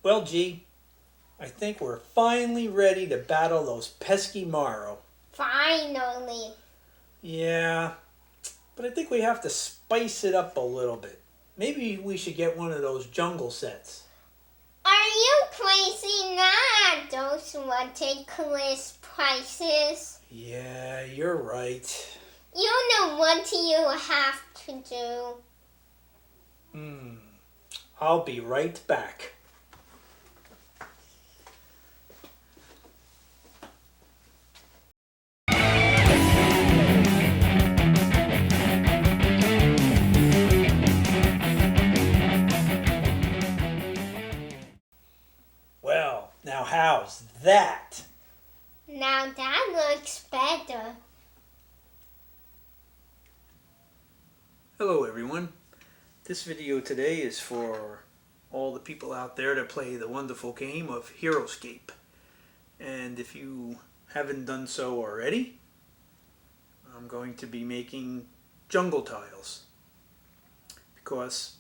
Well, G, I think we're finally ready to battle those pesky Morrow. Finally. Yeah, but I think we have to spice it up a little bit. Maybe we should get one of those jungle sets. Are you crazy? Not those ridiculous prices. Yeah, you're right. You know what you have to do. I'll be right back. Well, now how's that? Now that looks better. Hello everyone. This video today is for all the people out there that play the wonderful game of Heroscape. And if you haven't done so already, I'm going to be making jungle tiles because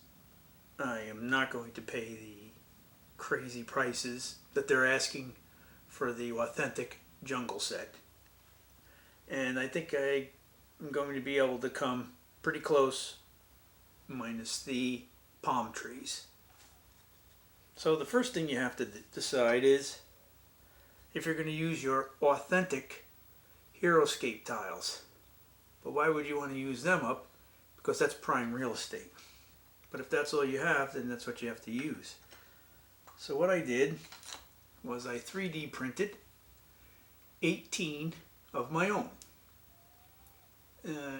I am not going to pay the crazy prices that they're asking for the authentic jungle set. And I think I am going to be able to come pretty close, minus the palm trees. So the first thing you have to decide is if you're going to use your authentic Heroscape tiles. But why would you want to use them up? Because that's prime real estate. But if that's all you have, then that's what you have to use. So what I did was I 3D printed 18 of my own.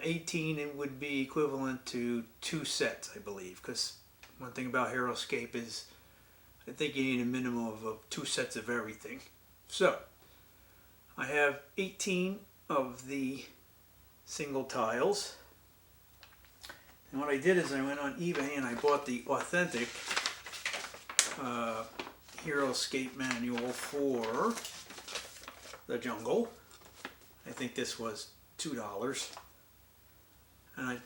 18 it would be equivalent to 2 sets, I believe, because one thing about Heroscape is I think you need a minimum of 2 sets of everything. So I have 18 of the single tiles, and what I did is I went on eBay and I bought the authentic Heroscape manual for the jungle. I think this was $2. And I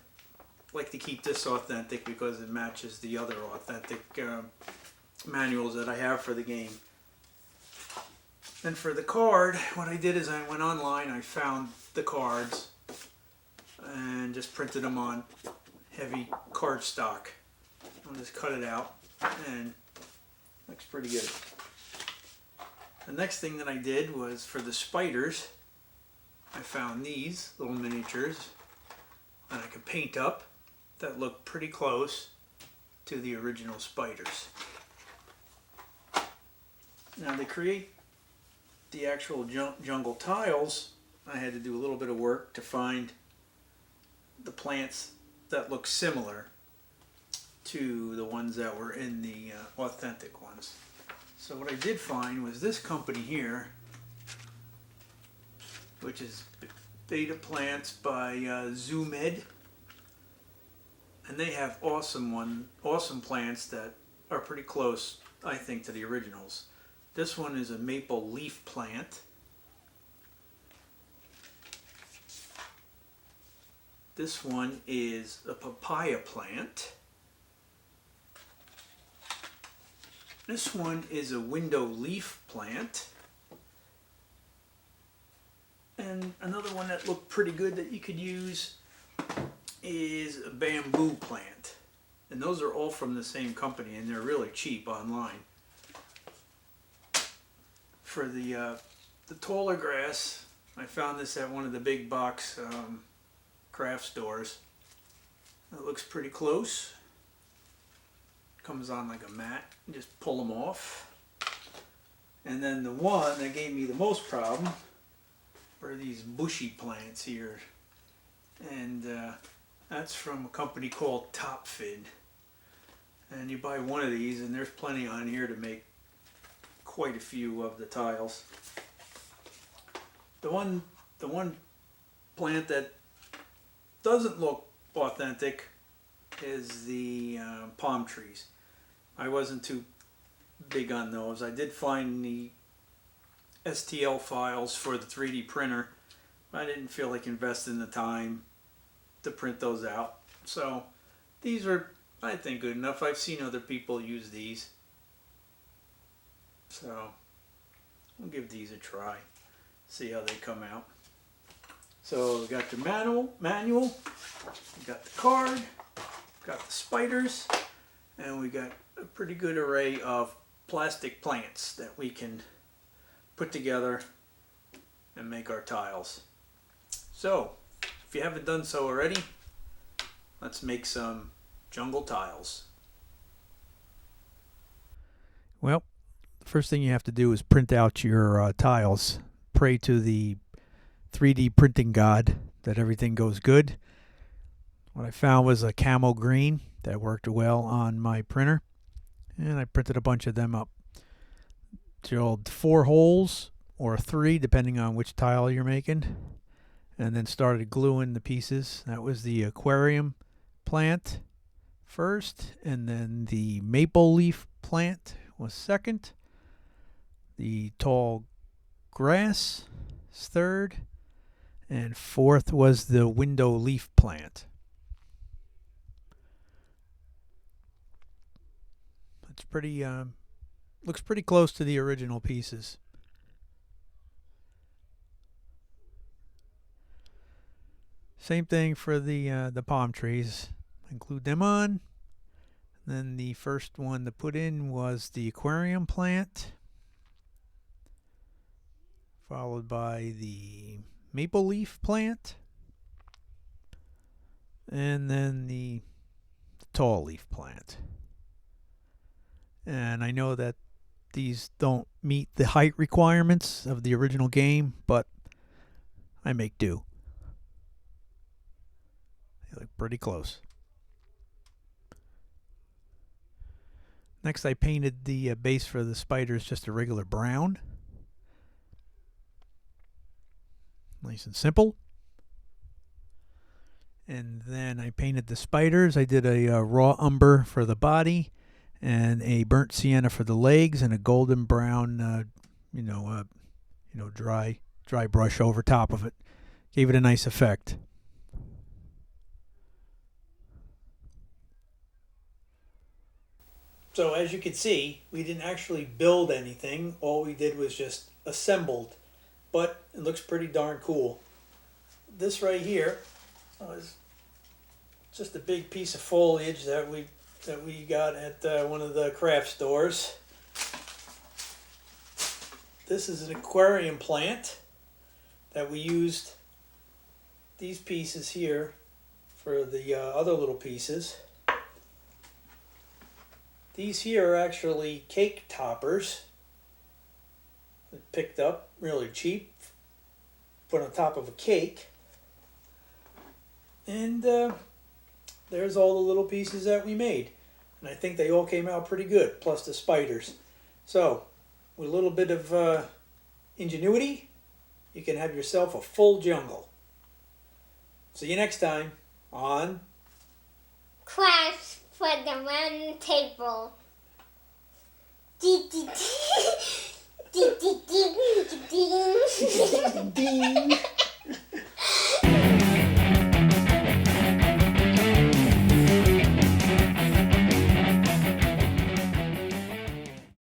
like to keep this authentic because it matches the other authentic manuals that I have for the game. And for the card, what I did is I went online, I found the cards and just printed them on heavy cardstock. I'll just cut it out and looks pretty good. The next thing that I did was for the spiders, I found these little miniatures and I could paint up that look pretty close to the original spiders. Now to create the actual jungle tiles, I had to do a little bit of work to find the plants that look similar to the ones that were in the authentic ones. So what I did find was this company here, which is Beta Plants by Zoomed, and they have awesome plants that are pretty close, I think, to the originals. This one is a maple leaf plant. This one is a papaya plant. This one is a window leaf plant. And another one that looked pretty good that you could use is a bamboo plant. And those are all from the same company and they're really cheap online. For the taller grass, I found this at one of the big box craft stores. It looks pretty close. Comes on like a mat. You just pull them off. And then the one that gave me the most problem were these bushy plants here. And that's from a company called Topfid. And you buy one of these and there's plenty on here to make quite a few of the tiles. The one plant that doesn't look authentic is the palm trees. I wasn't too big on those. I did find the STL files for the 3D printer. I didn't feel like investing the time to print those out. So these are, I think, good enough. I've seen other people use these. So we'll give these a try, see how they come out. So we got the manual, we got the card, got the spiders, and we got a pretty good array of plastic plants that we can put together and make our tiles. So if you haven't done so already, let's make some jungle tiles. Well, the first thing you have to do is print out your tiles. Pray to the 3D printing god that everything goes good. What I found was a camel green that worked well on my printer, and I printed a bunch of them up. Drilled 4 holes or 3 depending on which tile you're making, and then started gluing the pieces. That was the aquarium plant first, and then the maple leaf plant was second. The tall grass is third, and fourth was the window leaf plant. It's pretty looks pretty close to the original pieces. Same thing for the palm trees. Include them on. Then the first one to put in was the aquarium plant, followed by the maple leaf plant, and then the tall leaf plant. And I know that these don't meet the height requirements of the original game, but I make do. They look pretty close. Next, I painted the base for the spiders just a regular brown. Nice and simple. And then I painted the spiders. I did a raw umber for the body, and a burnt sienna for the legs, and a golden brown, dry brush over top of it. Gave it a nice effect. So as you can see, we didn't actually build anything. All we did was just assembled, but it looks pretty darn cool. This right here is just a big piece of foliage that we got at one of the craft stores. This is an aquarium plant that we used these pieces here for the other little pieces. These here are actually cake toppers. Picked up really cheap, put on top of a cake. And there's all the little pieces that we made. And I think they all came out pretty good, plus the spiders. So, with a little bit of ingenuity, you can have yourself a full jungle. See you next time on Crafts for the round table. Ding.